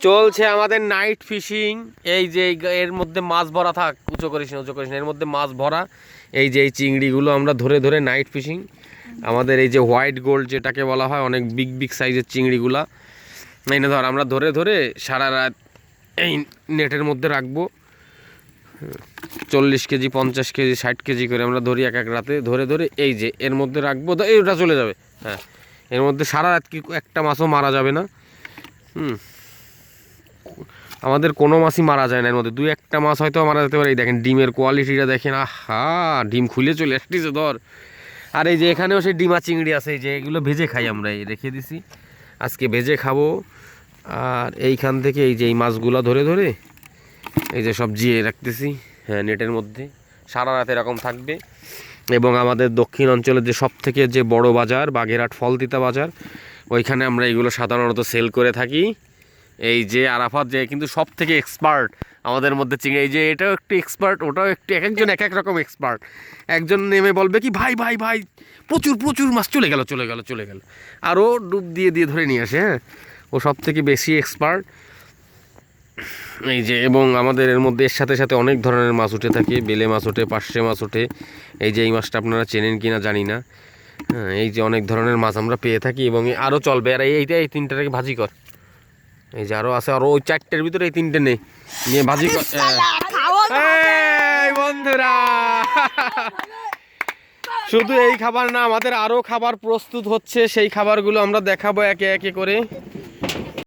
চলছে আমাদের night fishing. এই যে এর মধ্যে মাছ ভরা, থাক উঁচু করিস না উঁচু করিস না, এর মধ্যে মাছ ভরা। এই যে এই চিংড়িগুলো আমরা ধরে ধরে নাইট ফিশিং, আমাদের এই যে হোয়াইট গোল্ড যেটাকে বলা হয়, অনেক বিগ বিগ সাইজের চিংড়িগুলা এই না ধর আমরা ধরে ধরে সারা রাত এই নেটের মধ্যে রাখবো। 40 কেজি 50 কেজি 60 কেজি করে আমরা ধরি এক এক রাতে ধরে ধরে, এই যে এর মধ্যে রাখবো, এইটা চলে যাবে। হ্যাঁ, এর মধ্যে সারা রাত কি একটা মাছও মারা যাবে না। আমাদের কোনো মাছই মারা যায় না, এর মধ্যে 2-1টা মাছ হয়তো মারা যেতে পারে। এই দেখেন ডিমের কোয়ালিটিটা দেখেন, আহা ডিম খুলে চলে আসতেছে ধর। আর এই যে এখানেও সেই ডিমা চিংড়ি আছে, এই যে এগুলো ভেজে খাই আমরা, এই রেখে দিছি, আজকে ভেজে খাবো। আর এইখান থেকে এই যে এই মাছগুলো ধরে ধরে এই যে সব জিয়ে রাখতেছি, হ্যাঁ নেটের মধ্যে সারা রাত এরকম থাকবে। এবং আমাদের দক্ষিণ অঞ্চলের যে সব থেকে যে বড় বাজার বাগেরহাট ফলতিতা বাজার, ওইখানে আমরা এগুলো সাধারণত সেল করে থাকি। এই যে আরাফাত যে কিন্তু সব থেকে এক্সপার্ট আমাদের মধ্যে চিংড়ি, এই যে এটাও একটু এক্সপার্ট, ওটাও একটু, এক একজন এক এক রকম এক্সপার্ট। একজন নেমে বলবে কি ভাই ভাই ভাই প্রচুর প্রচুর মাছ চলে গেল চলে গেল চলে গেল, আরও ডুব দিয়ে দিয়ে ধরে নিয়ে আসে। হ্যাঁ, ও সব থেকে বেশি এক্সপার্ট। এই যে এবং আমাদের এর মধ্যে এর সাথে সাথে অনেক ধরনের মাছ উঠে থাকে, বেলে মাছ ওঠে, পার্শে মাছ ওঠে। এই যে এই মাছটা আপনারা চেনেন কি না জানি না। হ্যাঁ, এই যে অনেক ধরনের মাছ আমরা পেয়ে থাকি এবং আরও চলবে। আর এইটা এই 3টাকে ভাজি কর, এই যে আরও আছে, আরও ওই 4টের ভিতরে এই 3টে নেই, নিয়ে ভাজি কর। এই বন্ধুরা, শুধু এই খাবার না, আমাদের আরও খাবার প্রস্তুত হচ্ছে, সেই খাবারগুলো আমরা দেখাবো একে একে করে।